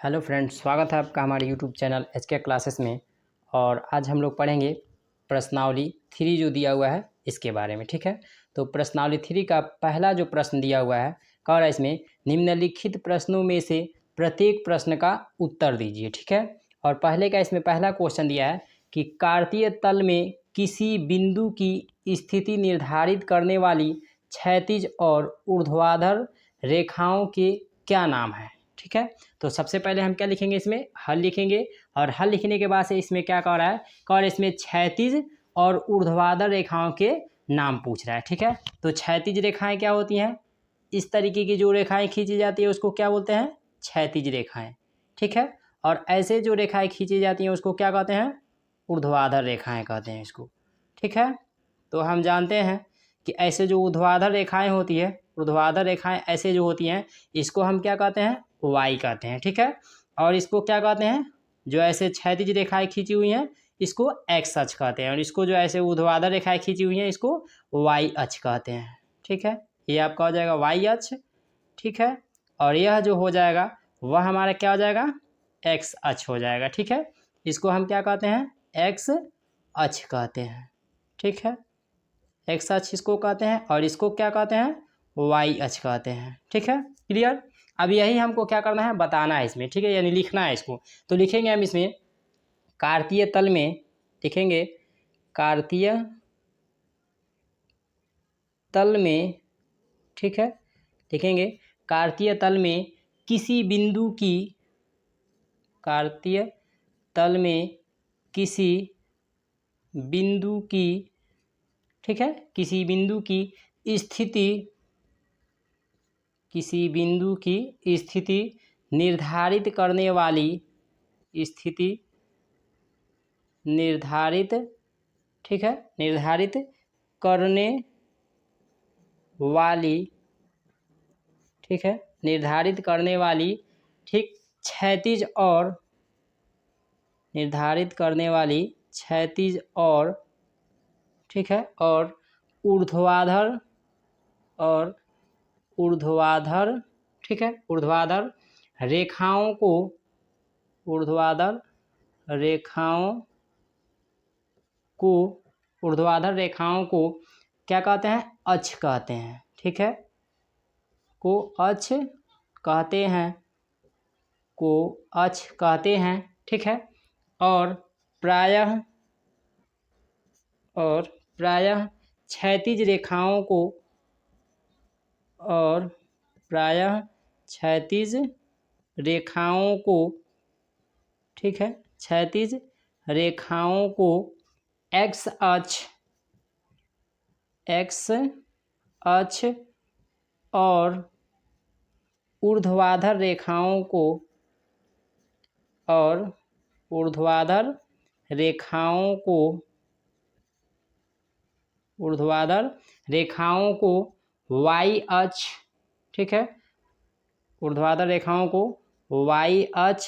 Hello friends, स्वागत है आपका हमारे यूट्यूब चैनल एचके क्लासेस में। और आज हम लोग पढ़ेंगे प्रश्नावली 3 जो दिया हुआ है इसके बारे में। ठीक है, तो प्रश्नावली 3 का पहला जो प्रश्न दिया हुआ है, कह रहा है इसमें निम्नलिखित प्रश्नों में से प्रत्येक प्रश्न का उत्तर दीजिए। ठीक है, और पहले का इसमें पहला क्वेश्चन दिया है कि कार्तीय तल में किसी बिंदु की स्थिति निर्धारित करने वाली क्षैतिज और ऊर्ध्वाधर रेखाओं के क्या नाम है। ठीक है, तो सबसे पहले हम क्या लिखेंगे, इसमें हल लिखेंगे। और हल लिखने के बाद से इसमें क्या कह रहा है, कह रहा है इसमें क्षैतिज और ऊर्ध्वाधर रेखाओं के नाम पूछ रहा है। ठीक है, तो क्षैतिज रेखाएं क्या होती हैं, इस तरीके की जो रेखाएं खींची जाती है उसको क्या बोलते हैं, क्षैतिज रेखाएं। ठीक है, और ऐसे जो रेखाएं खींची जाती हैं उसको क्या कहते हैं, ऊर्ध्वाधर रेखाएं कहते हैं इसको। ठीक है, तो हम जानते हैं कि ऐसे जो ऊर्ध्वाधर रेखाएं होती है, ऊर्ध्वाधर रेखाएं ऐसे जो होती हैं इसको हम क्या कहते हैं, वाई कहते हैं। ठीक है, और इसको क्या कहते हैं, जो ऐसे क्षैतिज रेखाएं खींची हुई हैं इसको एक्स अक्ष कहते हैं, और इसको जो ऐसे ऊर्ध्वाधर रेखाएं खींची हुई हैं इसको वाई अक्ष कहते हैं। ठीक है, ये आपका हो जाएगा वाई अक्ष। ठीक है, और यह जो हो जाएगा वह हमारा क्या हो जाएगा, एक्स अक्ष हो जाएगा। ठीक है, इसको हम क्या कहते हैं, एक्स अक्ष कहते हैं। ठीक है, एक्स अक्ष इसको कहते हैं, और इसको क्या कहते हैं, वाई अक्ष कहते हैं। ठीक है, क्लियर। अब यही हमको क्या करना है, बताना है इसमें। ठीक है, यानी लिखना है इसको। तो लिखेंगे हम इसमें कार्तीय तल में, लिखेंगे कार्तीय तल में। ठीक है, लिखेंगे कार्तीय तल में किसी बिंदु की, कार्तीय तल में किसी बिंदु की, ठीक है, किसी बिंदु की स्थिति, किसी बिंदु की स्थिति निर्धारित करने वाली, स्थिति निर्धारित, ठीक है, निर्धारित करने वाली, ठीक है, निर्धारित करने वाली, ठीक, क्षैतिज और, निर्धारित करने वाली क्षैतिज और, ठीक है, और ऊर्ध्वाधर, और ऊर्ध्वाधर, ठीक है, ऊर्ध्वाधर रेखाओं को, ऊर्ध्वाधर रेखाओं को, ऊर्ध्वाधर रेखाओं को क्या कहते हैं, अक्ष कहते हैं। ठीक है, को अक्ष कहते हैं, को अक्ष कहते हैं। ठीक है, और प्रायः, और प्रायः क्षैतिज रेखाओं को, और प्रायः क्षैतिज रेखाओं को, ठीक है, क्षैतिज रेखाओं को एक्स अक्ष, एक्स अक्ष और ऊर्ध्वाधर रेखाओं को, और ऊर्ध्वाधर रेखाओं को, ऊर्ध्वाधर रेखाओं को वाई अक्ष, ठीक है, ऊर्ध्वाधर रेखाओं को वाई अक्ष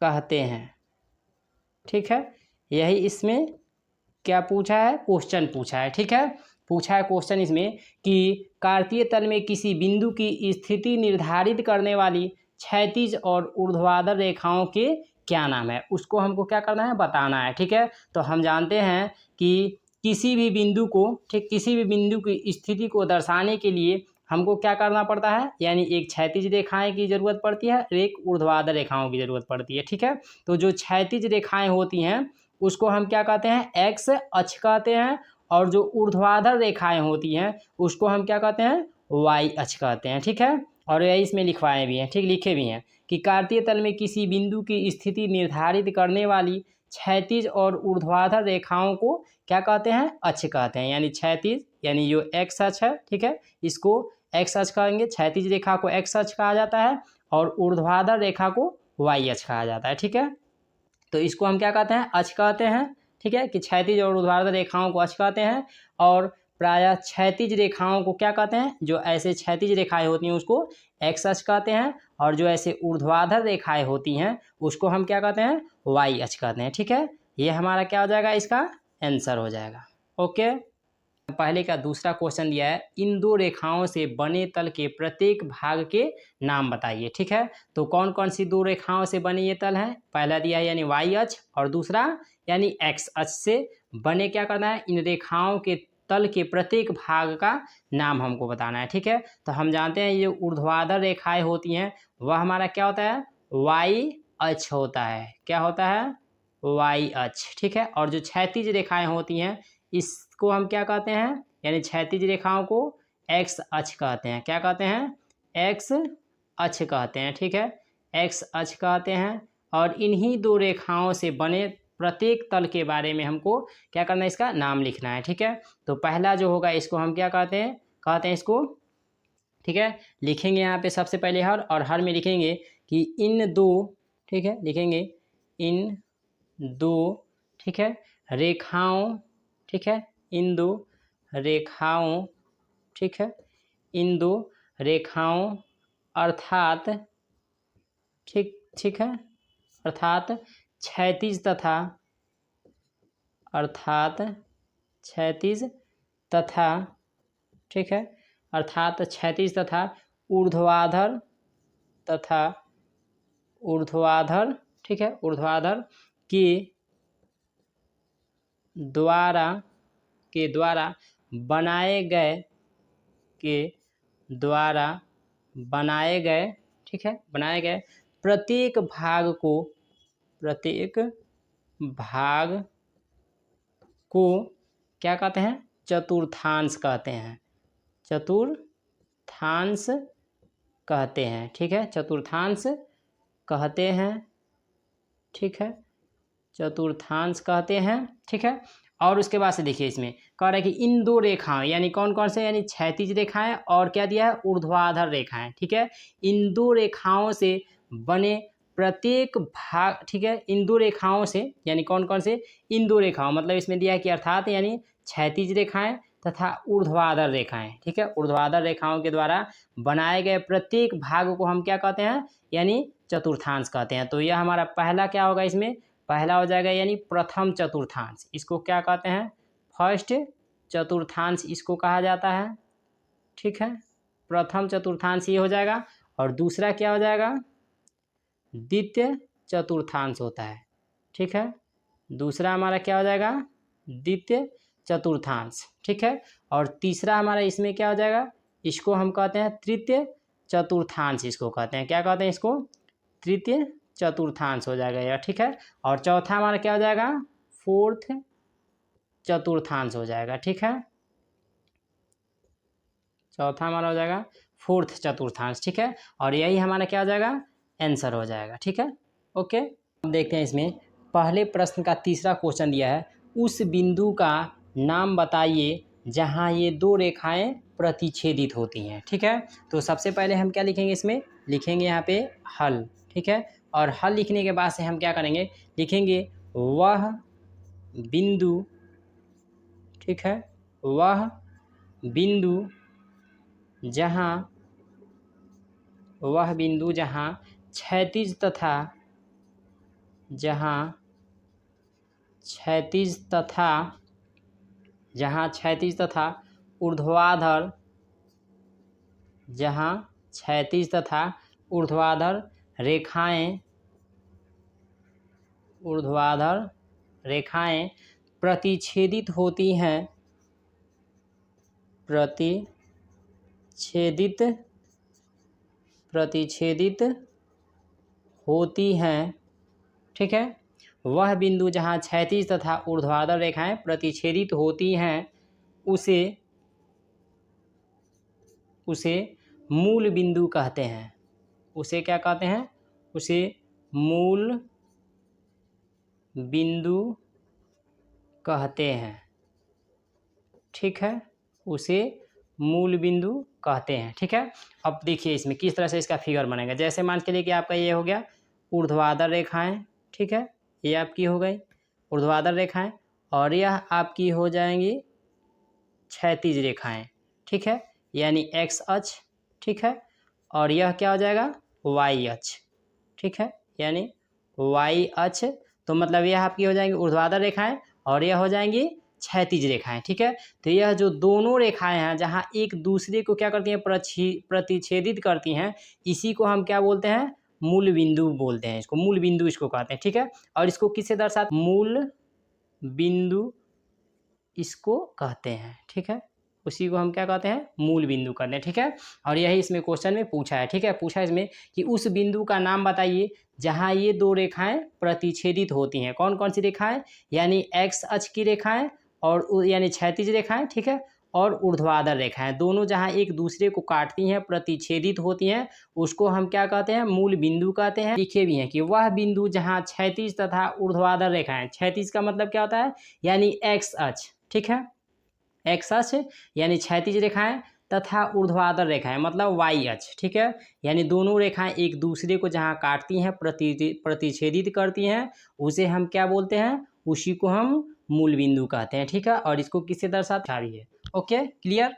कहते हैं। ठीक है, यही इसमें क्या पूछा है, क्वेश्चन पूछा है। ठीक है, पूछा है क्वेश्चन इसमें कि कार्तीय तल में किसी बिंदु की स्थिति निर्धारित करने वाली क्षैतिज और ऊर्ध्वाधर रेखाओं के क्या नाम है, उसको हमको क्या करना है, बताना है। ठीक है, तो हम जानते हैं कि किसी भी बिंदु को, ठीक, किसी भी बिंदु की स्थिति को दर्शाने के लिए हमको क्या करना पड़ता है, यानी एक क्षैतिज रेखाएं की ज़रूरत पड़ती है, एक ऊर्ध्वाधर रेखाओं की ज़रूरत पड़ती है। ठीक है, तो जो क्षैतिज रेखाएं होती हैं उसको हम क्या कहते हैं, एक्स अक्ष कहते हैं, और जो ऊर्ध्वाधर रेखाएं होती हैं उसको हम क्या कहते हैं, वाई अक्ष कहते हैं। ठीक है, और यही इसमें लिखवाए भी हैं, ठीक, लिखे भी हैं कि कार्तीय तल में किसी बिंदु की स्थिति निर्धारित करने वाली क्षैतिज और ऊर्ध्वाधर रेखाओं को क्या कहते हैं, अक्ष कहते हैं। यानी क्षैतिज, यानी जो एक्स अक्ष है, ठीक है, इसको एक्स अक्ष कहेंगे, क्षैतिज रेखा को एक्स अक्ष कहा जाता है, और ऊर्ध्वाधर रेखा को वाई अक्ष कहा जाता है। ठीक है, तो इसको हम क्या कहते हैं, अक्ष कहते हैं। ठीक है, कि क्षैतिज और ऊर्ध्वाधर रेखाओं को अक्ष कहते हैं, और प्रायः क्षैतिज रेखाओं को क्या कहते हैं, जो ऐसे क्षैतिज रेखाएं होती हैं उसको एक्स अक्ष कहते हैं, और जो ऐसे ऊर्ध्वाधर रेखाएं होती हैं उसको हम क्या कहते हैं, वाई अक्ष कहते हैं। ठीक है, ये हमारा क्या हो जाएगा, इसका आंसर हो जाएगा। ओके। पहले का दूसरा क्वेश्चन दिया है, इन दो रेखाओं से बने तल के प्रत्येक भाग के नाम बताइए। ठीक है, तो कौन कौन सी दो रेखाओं से बने ये तल है? पहला दिया है यानी वाई अक्ष, और दूसरा यानी एक्स अक्ष से बने क्या करना है? इन रेखाओं के तल के प्रत्येक भाग का नाम हमको बताना है। ठीक है, तो हम जानते हैं ये ऊर्ध्वाधर रेखाएं होती हैं वह हमारा क्या होता है? वाई अक्ष होता है। क्या होता है? वाई अक्ष। ठीक है, और जो क्षैतिज रेखाएं होती हैं इसको हम क्या कहते हैं? यानी क्षैतिज रेखाओं को एक्स अक्ष कहते हैं। क्या कहते हैं? एक्स अक्ष कहते हैं। ठीक है, एक्स अक्ष कहते हैं। और इन्हीं दो रेखाओं से बने प्रत्येक तल के बारे में हमको क्या करना है? इसका नाम लिखना है। ठीक है, तो पहला जो होगा इसको हम क्या कहते हैं? कहते हैं इसको, ठीक है, लिखेंगे यहाँ पे सबसे पहले हर, और हर में लिखेंगे कि इन दो, ठीक है, लिखेंगे इन दो, ठीक है, रेखाओं, ठीक है, इन दो रेखाओं, ठीक है, इन दो रेखाओं अर्थात, ठीक ठीक है, अर्थात क्षैतिज तथा, अर्थात क्षैतिज तथा, ठीक है, अर्थात क्षैतिज तथा ऊर्ध्वाधर तथा ऊर्ध्वाधर, ठीक है, ऊर्ध्वाधर के द्वारा बनाए गए, के द्वारा बनाए गए, ठीक है, बनाए गए प्रत्येक भाग को, प्रत्येक भाग को क्या कहते हैं? चतुर्थांश कहते हैं। चतुर्थांश कहते हैं। ठीक है, चतुर्थांश कहते हैं। ठीक है, चतुर्थांश कहते हैं। ठीक है, और उसके बाद से देखिए इसमें कह रहा है कि इन दो रेखाएं, यानी कौन कौन से? यानी क्षैतिज रेखाएं और क्या दिया है? ऊर्ध्वाधर रेखाएं। ठीक है, इन दो रेखाओं से बने प्रत्येक भाग, ठीक है, इन दो रेखाओं से, यानी कौन कौन से? इन दो रेखाओं, मतलब इसमें दिया है कि अर्थात यानी क्षैतिज रेखाएं तथा ऊर्ध्वाधर रेखाएं। ठीक है, ऊर्ध्वाधर रेखाओं के द्वारा बनाए गए प्रत्येक भाग को हम क्या कहते हैं? यानी चतुर्थांश कहते हैं। तो यह हमारा पहला क्या होगा? इसमें पहला हो जाएगा यानी प्रथम चतुर्थांश। इसको क्या कहते हैं? फर्स्ट चतुर्थांश इसको कहा जाता है। ठीक है, प्रथम चतुर्थांश ये हो जाएगा, और दूसरा क्या हो जाएगा? द्वितीय चतुर्थांश होता है। ठीक है, दूसरा हमारा क्या हो जाएगा? द्वितीय चतुर्थांश। ठीक है, और तीसरा हमारा इसमें क्या हो जाएगा? इसको हम कहते हैं तृतीय चतुर्थांश, इसको कहते हैं, क्या कहते हैं? इसको तृतीय चतुर्थांश हो जाएगा यह। ठीक है, और चौथा हमारा क्या हो जाएगा? फोर्थ चतुर्थांश हो जाएगा। ठीक है, चौथा हमारा हो जाएगा फोर्थ चतुर्थांश। ठीक है, और यही हमारा क्या हो जाएगा? आंसर हो जाएगा। ठीक है, ओके। अब देखते हैं इसमें पहले प्रश्न का तीसरा क्वेश्चन दिया है, उस बिंदु का नाम बताइए जहां ये दो रेखाएं प्रतिच्छेदित होती हैं। ठीक है, तो सबसे पहले हम क्या लिखेंगे? इसमें लिखेंगे यहाँ पे हल। ठीक है, और हल लिखने के बाद से हम क्या करेंगे? लिखेंगे वह बिंदु, ठीक है, वह बिंदु जहाँ, वह बिंदु जहाँ क्षैतिज तथा, जहाँ क्षैतिज तथा, जहाँ क्षैतिज तथा ऊर्ध्वाधर, जहाँ क्षैतिज तथा ऊर्ध्वाधर रेखाएं, ऊर्ध्वाधर रेखाएं प्रतिच्छेदित होती हैं, प्रतिच्छेदित, प्रतिच्छेदित होती हैं। ठीक है, वह बिंदु जहाँ क्षैतिज तथा ऊर्ध्वाधर रेखाएं प्रतिच्छेदित होती हैं उसे मूल बिंदु कहते हैं। उसे क्या कहते हैं? उसे मूल बिंदु कहते हैं। ठीक है, उसे मूल बिंदु कहते हैं। ठीक है, अब देखिए इसमें किस तरह से इसका फिगर बनेगा। जैसे मान के लिए कि आपका ये हो गया ऊर्ध्वाधर रेखाएं, ठीक है, ये आपकी हो गई ऊर्ध्वाधर रेखाएं, और यह आपकी हो जाएंगी क्षैतिज रेखाएं। ठीक है, यानी एक्स अक्ष। ठीक है, और यह क्या हो जाएगा? वाई अक्ष। ठीक है, यानी वाई अक्ष। तो मतलब यह आपकी हो जाएंगी ऊर्ध्वाधर रेखाएं, और यह हो जाएंगी क्षैतिज रेखाएं, ठीक है। तो यह जो दोनों रेखाएं हैं जहां एक दूसरे को क्या करती हैं, प्रतिच्छेदित करती हैं, इसी को हम क्या बोलते हैं, मूल बिंदु बोलते हैं, इसको मूल बिंदु इसको कहते हैं, ठीक है। और इसको किससे दर्शाते, मूल बिंदु इसको कहते हैं, ठीक है। उसी को हम क्या कहते हैं, मूल बिंदु कहते हैं, ठीक है। और यही इसमें क्वेश्चन में पूछा है, ठीक है। पूछा है इसमें कि उस बिंदु का नाम बताइए जहां ये दो रेखाएं प्रतिच्छेदित होती हैं। कौन कौन सी रेखाएं, यानी एक्स अक्ष की रेखाएं और यानी क्षैतिज रेखाएं, ठीक है, और ऊर्ध्वाधर रेखाएं, दोनों जहां एक दूसरे को काटती हैं, प्रतिच्छेदित होती हैं, उसको हम क्या कहते हैं, मूल बिंदु कहते हैं। लिखे भी हैं कि वह बिंदु जहां क्षैतिज तथा ऊर्ध्वाधर रेखाएं, क्षैतिज का मतलब क्या होता है, यानी एक्स अक्ष, ठीक है, एक्स अक्ष यानी क्षैतिज रेखाएं तथा ऊर्ध्वाधर रेखाएं मतलब वाई अक्ष, ठीक है, यानी दोनों रेखाएं एक दूसरे को जहां काटती हैं, प्रतिच्छेदित करती हैं, उसे हम क्या बोलते हैं, उसी को हम मूल बिंदु कहते हैं, ठीक है। और इसको किससे दर्शाते हैं, ओके क्लियर।